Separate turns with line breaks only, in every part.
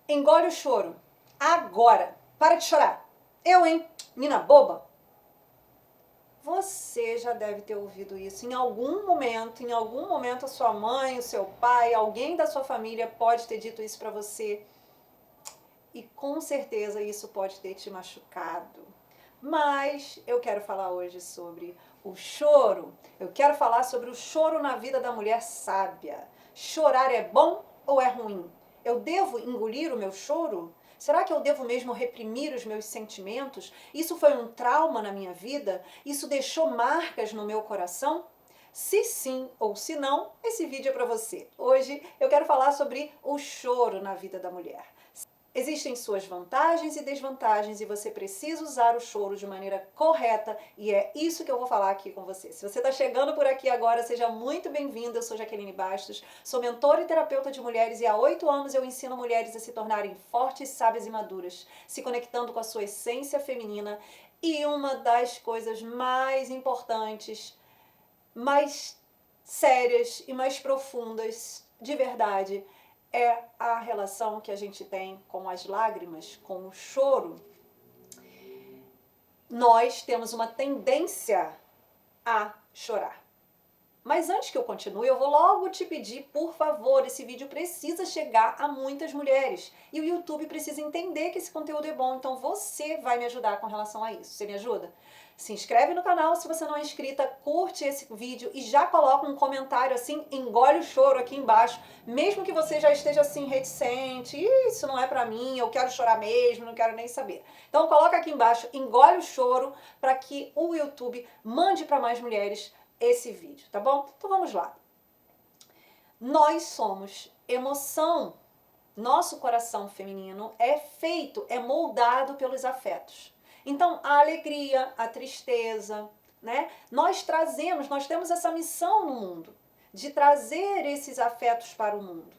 Engole o choro. Agora. Para de chorar. Eu, hein? Menina boba. Você já deve ter ouvido isso. Em algum momento a sua mãe, o seu pai, alguém da sua família pode ter dito isso pra você. E com certeza isso pode ter te machucado. Mas eu quero falar hoje sobre o choro. Eu quero falar sobre o choro na vida da mulher sábia. Chorar é bom ou é ruim? Eu devo engolir o meu choro? Será que eu devo mesmo reprimir os meus sentimentos? Isso foi um trauma na minha vida? Isso deixou marcas no meu coração? Se sim ou se não, esse vídeo é para você. Hoje eu quero falar sobre o choro na vida da mulher. Existem suas vantagens e desvantagens e você precisa usar o choro de maneira correta e é isso que eu vou falar aqui com você. Se você está chegando por aqui agora, seja muito bem-vindo. Eu sou Jaqueline Bastos, sou mentora e terapeuta de mulheres e há 8 anos eu ensino mulheres a se tornarem fortes, sábias e maduras, se conectando com a sua essência feminina. E uma das coisas mais importantes, mais sérias e mais profundas de verdade é a relação que a gente tem com as lágrimas, com o choro. Nós temos uma tendência a chorar. Mas antes que eu continue, eu vou logo te pedir, por favor, esse vídeo precisa chegar a muitas mulheres. E o YouTube precisa entender que esse conteúdo é bom, então você vai me ajudar com relação a isso. Você me ajuda? Se inscreve no canal se você não é inscrita, curte esse vídeo e já coloca um comentário assim, engole o choro aqui embaixo, mesmo que você já esteja assim reticente, isso não é pra mim, eu quero chorar mesmo, não quero nem saber. Então coloca aqui embaixo, engole o choro, para que o YouTube mande para mais mulheres esse vídeo, tá bom? Então vamos lá. Nós somos emoção. Nosso coração feminino é feito, é moldado pelos afetos. Então, a alegria, a tristeza, né? Nós temos essa missão no mundo, de trazer esses afetos para o mundo.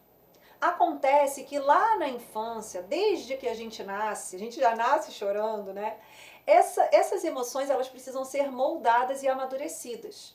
Acontece que lá na infância, desde que a gente já nasce chorando, né? Essas emoções, elas precisam ser moldadas e amadurecidas.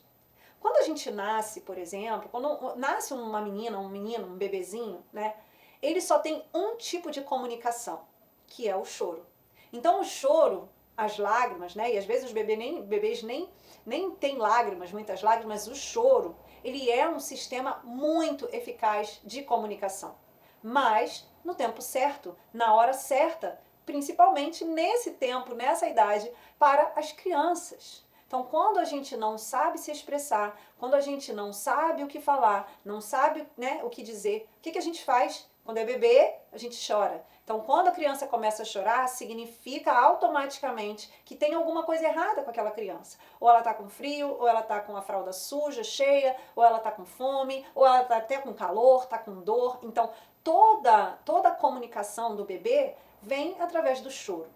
Quando a gente nasce, por exemplo, quando nasce uma menina, um menino, um bebezinho, né? Ele só tem um tipo de comunicação, que é o choro. Então o choro, as lágrimas, né? E às vezes os bebês nem têm lágrimas, muitas lágrimas, mas o choro, ele é um sistema muito eficaz de comunicação. Mas no tempo certo, na hora certa, principalmente nesse tempo, nessa idade, para as crianças. Então, quando a gente não sabe se expressar, quando a gente não sabe o que falar, não sabe, né, o que dizer, o que a gente faz? Quando é bebê, a gente chora. Então, quando a criança começa a chorar, significa automaticamente que tem alguma coisa errada com aquela criança. Ou ela está com frio, ou ela está com a fralda suja, cheia, ou ela está com fome, ou ela está até com calor, está com dor. Então, toda a comunicação do bebê vem através do choro.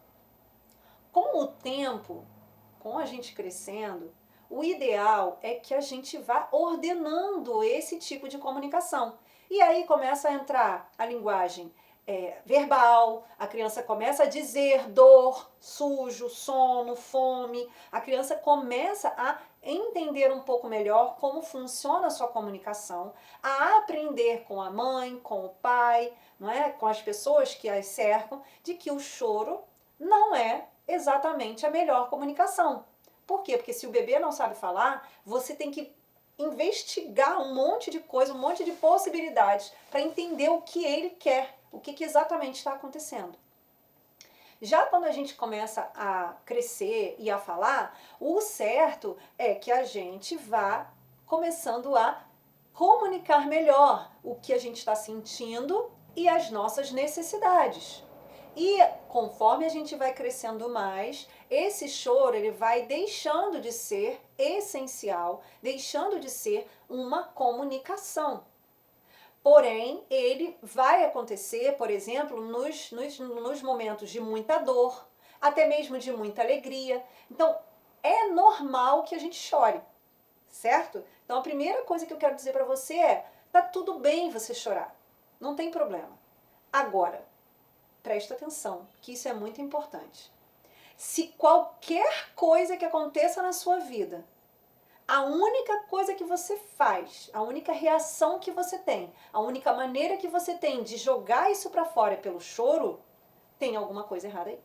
Com o tempo, com a gente crescendo, o ideal é que a gente vá ordenando esse tipo de comunicação. E aí começa a entrar a linguagem verbal, a criança começa a dizer dor, sujo, sono, fome. A criança começa a entender um pouco melhor como funciona a sua comunicação, a aprender com a mãe, com o pai, não é? Com as pessoas que as cercam, de que o choro não é exatamente a melhor comunicação. Por quê? Porque se o bebê não sabe falar, você tem que investigar um monte de coisa, um monte de possibilidades para entender o que ele quer, o que exatamente está acontecendo. Já quando a gente começa a crescer e a falar, o certo é que a gente vá começando a comunicar melhor o que a gente está sentindo e as nossas necessidades. E conforme a gente vai crescendo mais, esse choro ele vai deixando de ser essencial, deixando de ser uma comunicação. Porém, ele vai acontecer, por exemplo, nos momentos de muita dor, até mesmo de muita alegria. Então, é normal que a gente chore, certo? Então, a primeira coisa que eu quero dizer para você é, tá tudo bem você chorar, não tem problema. Agora, presta atenção, que isso é muito importante. Se qualquer coisa que aconteça na sua vida A única coisa que você faz, a única reação que você tem, a única maneira que você tem de jogar isso pra fora é pelo choro, tem alguma coisa errada aí.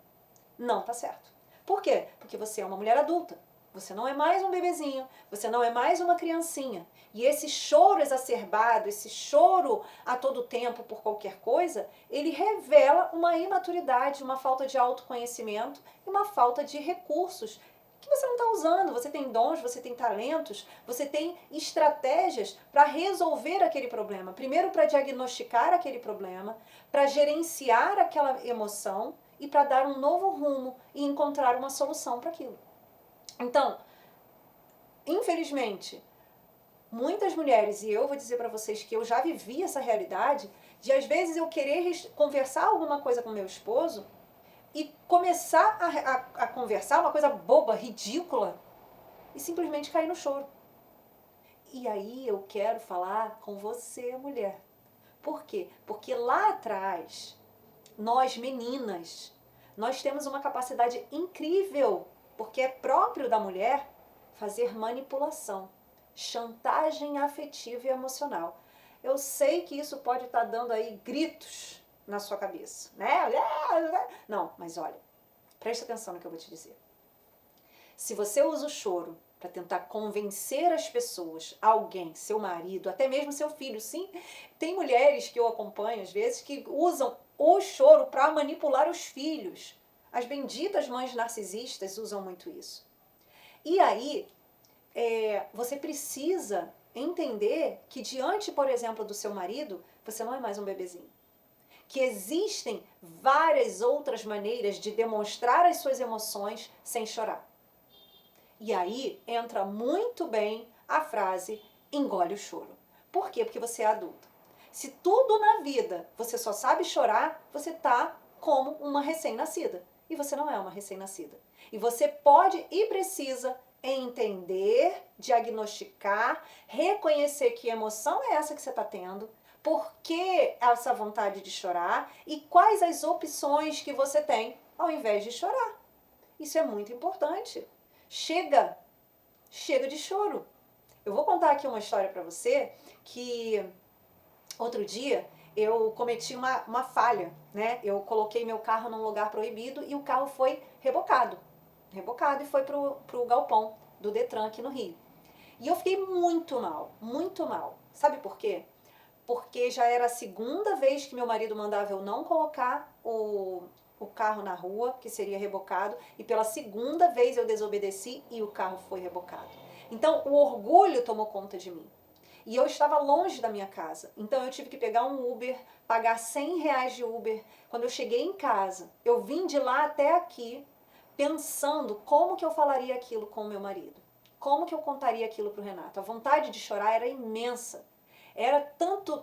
Não tá certo. Por quê? Porque você é uma mulher adulta. Você não é mais um bebezinho, você não é mais uma criancinha. E esse choro exacerbado, esse choro a todo tempo por qualquer coisa, ele revela uma imaturidade, uma falta de autoconhecimento e uma falta de recursos que você não está usando. Você tem dons, você tem talentos, você tem estratégias para resolver aquele problema. Primeiro, para diagnosticar aquele problema, para gerenciar aquela emoção e para dar um novo rumo e encontrar uma solução para aquilo. Então, infelizmente, muitas mulheres, e eu vou dizer para vocês que eu já vivi essa realidade, de às vezes eu querer conversar alguma coisa com meu esposo e começar a conversar uma coisa boba, ridícula, e simplesmente cair no choro. E aí eu quero falar com você, mulher. Por quê? Porque lá atrás, nós meninas, nós temos uma capacidade incrível, porque é próprio da mulher fazer manipulação, chantagem afetiva e emocional. Eu sei que isso pode estar dando aí gritos na sua cabeça, né? Não, mas olha, preste atenção no que eu vou te dizer. Se você usa o choro para tentar convencer as pessoas, alguém, seu marido, até mesmo seu filho, sim, tem mulheres que eu acompanho às vezes que usam o choro para manipular os filhos. As benditas mães narcisistas usam muito isso. E aí, você precisa entender que diante, por exemplo, do seu marido, você não é mais um bebezinho. Que existem várias outras maneiras de demonstrar as suas emoções sem chorar. E aí entra muito bem a frase engole o choro. Por quê? Porque você é adulto. Se tudo na vida você só sabe chorar, você tá como uma recém-nascida. E você não é uma recém-nascida. E você pode e precisa entender, diagnosticar, reconhecer que emoção é essa que você está tendo, por que essa vontade de chorar e quais as opções que você tem ao invés de chorar. Isso é muito importante. Chega de choro. Eu vou contar aqui uma história para você que outro dia eu cometi uma falha, né? Eu coloquei meu carro num lugar proibido e o carro foi rebocado e foi pro galpão do Detran aqui no Rio. E eu fiquei muito mal, muito mal. Sabe por quê? Porque já era a segunda vez que meu marido mandava eu não colocar o carro na rua, que seria rebocado, e pela segunda vez eu desobedeci e o carro foi rebocado. Então o orgulho tomou conta de mim. E eu estava longe da minha casa, então eu tive que pegar um Uber, pagar R$100 de Uber. Quando eu cheguei em casa, eu vim de lá até aqui, pensando como que eu falaria aquilo com o meu marido. Como que eu contaria aquilo para o Renato. A vontade de chorar era imensa. Era tanta,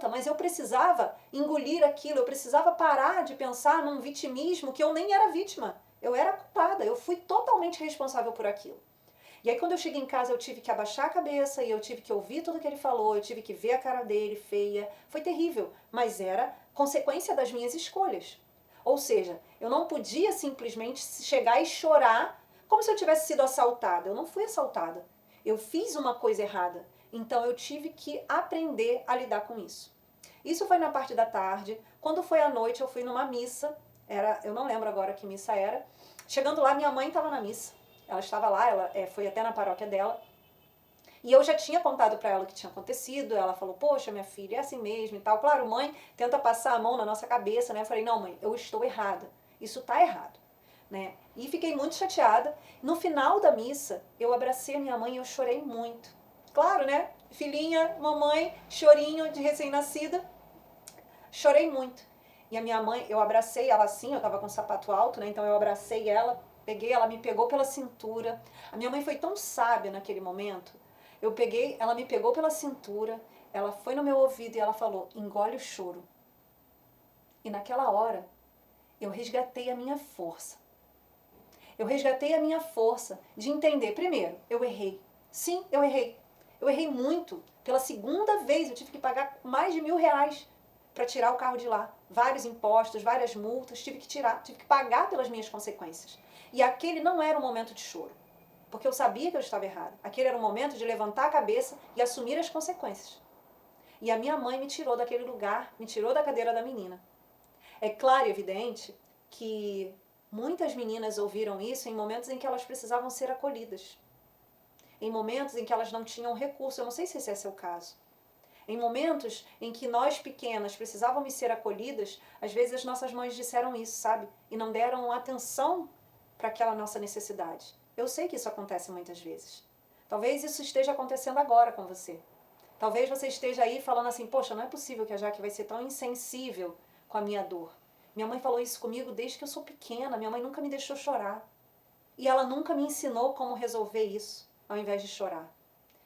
mas eu precisava engolir aquilo, eu precisava parar de pensar num vitimismo que eu nem era vítima. Eu era culpada, eu fui totalmente responsável por aquilo. E aí quando eu cheguei em casa eu tive que abaixar a cabeça e eu tive que ouvir tudo que ele falou, eu tive que ver a cara dele feia. Foi terrível, mas era consequência das minhas escolhas. Ou seja, eu não podia simplesmente chegar e chorar como se eu tivesse sido assaltada. Eu não fui assaltada. Eu fiz uma coisa errada. Então eu tive que aprender a lidar com isso. Isso foi na parte da tarde. Quando foi à noite eu fui numa missa. Eu não lembro agora que missa era. Chegando lá, minha mãe estava na missa. Ela estava lá, ela foi até na paróquia dela. E eu já tinha contado para ela o que tinha acontecido. Ela falou, poxa, minha filha, é assim mesmo e tal. Claro, mãe tenta passar a mão na nossa cabeça, né? Eu falei, não, mãe, eu estou errada. Isso tá errado, né? E fiquei muito chateada. No final da missa, eu abracei a minha mãe e eu chorei muito. Claro, né? Filhinha, mamãe, chorinho de recém-nascida. Chorei muito. E a minha mãe, eu abracei ela assim, eu tava com o sapato alto, né? Então eu abracei ela, ela me pegou pela cintura. A minha mãe foi tão sábia naquele momento. Ela me pegou pela cintura, ela foi no meu ouvido e ela falou, engole o choro. E naquela hora, eu resgatei a minha força. Eu resgatei a minha força de entender, primeiro, eu errei. Sim, eu errei. Eu errei muito. Pela segunda vez eu tive que pagar mais de R$1.000 para tirar o carro de lá. Vários impostos, várias multas, tive que pagar pelas minhas consequências. E aquele não era um momento de choro. Porque eu sabia que eu estava errada. Aquele era o momento de levantar a cabeça e assumir as consequências. E a minha mãe me tirou daquele lugar, me tirou da cadeira da menina. É claro e evidente que muitas meninas ouviram isso em momentos em que elas precisavam ser acolhidas. Em momentos em que elas não tinham recurso. Eu não sei se esse é seu caso. Em momentos em que nós pequenas precisávamos ser acolhidas, às vezes as nossas mães disseram isso, sabe? E não deram atenção para aquela nossa necessidade. Eu sei que isso acontece muitas vezes. Talvez isso esteja acontecendo agora com você. Talvez você esteja aí falando assim, poxa, não é possível que a Jaque vai ser tão insensível com a minha dor. Minha mãe falou isso comigo desde que eu sou pequena, minha mãe nunca me deixou chorar. E ela nunca me ensinou como resolver isso, ao invés de chorar.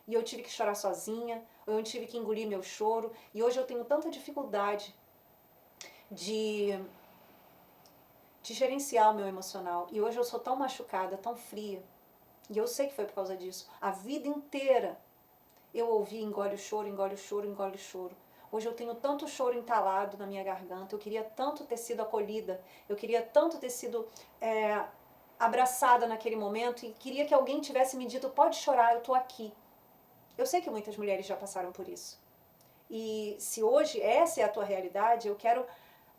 E eu tive que chorar sozinha, ou eu tive que engolir meu choro, e hoje eu tenho tanta dificuldade de gerenciar o meu emocional. E hoje eu sou tão machucada, tão fria. E eu sei que foi por causa disso. A vida inteira eu ouvi engole o choro, engole o choro, engole o choro. Hoje eu tenho tanto choro entalado na minha garganta, eu queria tanto ter sido acolhida, eu queria tanto ter sido abraçada naquele momento e queria que alguém tivesse me dito, pode chorar, eu tô aqui. Eu sei que muitas mulheres já passaram por isso. E se hoje essa é a tua realidade, eu quero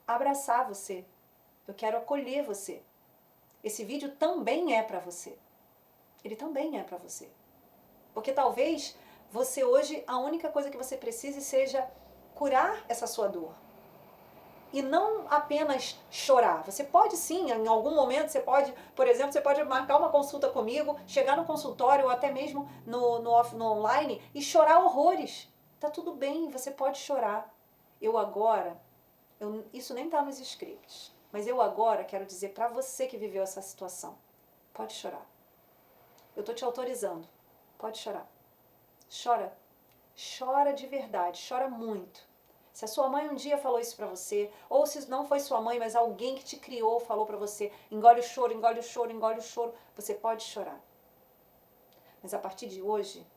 abraçar você. Eu quero acolher você. Esse vídeo também é para você. Ele também é para você. Porque talvez você hoje, a única coisa que você precise seja curar essa sua dor. E não apenas chorar. Você pode sim, em algum momento você pode, por exemplo, você pode marcar uma consulta comigo, chegar no consultório ou até mesmo no online e chorar horrores. Tá tudo bem, você pode chorar. Isso nem tá nos scripts, mas eu agora quero dizer para você que viveu essa situação, pode chorar. Eu tô te autorizando, pode chorar. Chora. Chora de verdade, chora muito. Se a sua mãe um dia falou isso pra você, ou se não foi sua mãe, mas alguém que te criou falou pra você, engole o choro, engole o choro, engole o choro, você pode chorar. Mas a partir de hoje,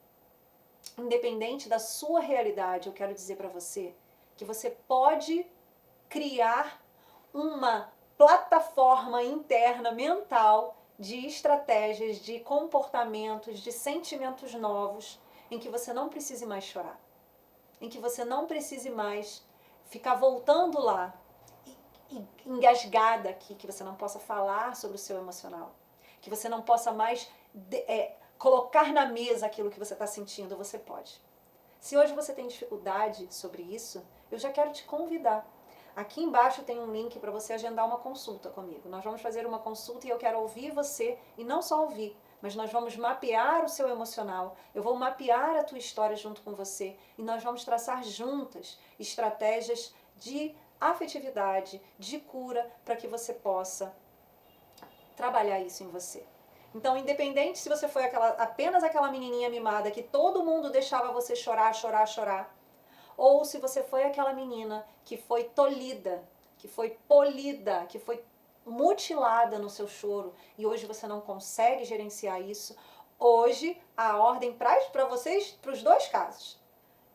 independente da sua realidade, eu quero dizer pra você que você pode criar uma plataforma interna mental de estratégias, de comportamentos, de sentimentos novos, em que você não precise mais chorar. Em que você não precise mais ficar voltando lá, engasgada aqui, que você não possa falar sobre o seu emocional, que você não possa mais colocar na mesa aquilo que você está sentindo, você pode. Se hoje você tem dificuldade sobre isso, eu já quero te convidar. Aqui embaixo tem um link para você agendar uma consulta comigo. Nós vamos fazer uma consulta e eu quero ouvir você, e não só ouvir, mas nós vamos mapear o seu emocional, eu vou mapear a tua história junto com você e nós vamos traçar juntas estratégias de afetividade, de cura, para que você possa trabalhar isso em você. Então, independente se você foi apenas aquela menininha mimada que todo mundo deixava você chorar, chorar, chorar, ou se você foi aquela menina que foi tolhida, que foi polida, que foi mutilada no seu choro e hoje você não consegue gerenciar isso, hoje a ordem para vocês, para os dois casos,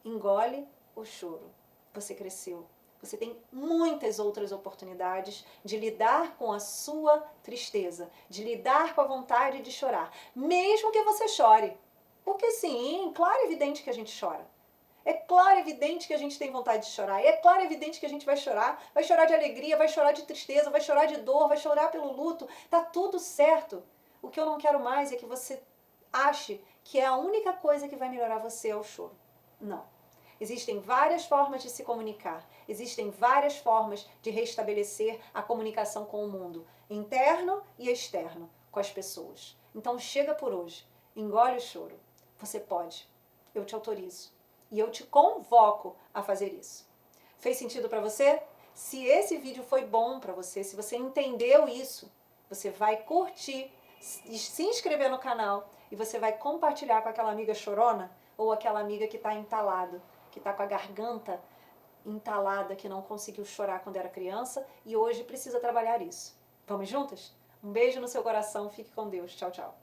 engole o choro. Você cresceu. Você tem muitas outras oportunidades de lidar com a sua tristeza, de lidar com a vontade de chorar, mesmo que você chore. Porque sim, claro e evidente que a gente chora. É claro e evidente que a gente tem vontade de chorar. É claro e evidente que a gente vai chorar de alegria, vai chorar de tristeza, vai chorar de dor, vai chorar pelo luto. Tá tudo certo. O que eu não quero mais é que você ache que é a única coisa que vai melhorar você é o choro. Não. Existem várias formas de se comunicar. Existem várias formas de restabelecer a comunicação com o mundo, interno e externo, com as pessoas. Então chega por hoje. Engole o choro. Você pode. Eu te autorizo. E eu te convoco a fazer isso. Fez sentido para você? Se esse vídeo foi bom para você, se você entendeu isso, você vai curtir, se inscrever no canal e você vai compartilhar com aquela amiga chorona ou aquela amiga que está entalado, que está com a garganta entalada, que não conseguiu chorar quando era criança e hoje precisa trabalhar isso. Vamos juntas? Um beijo no seu coração, fique com Deus. Tchau, tchau.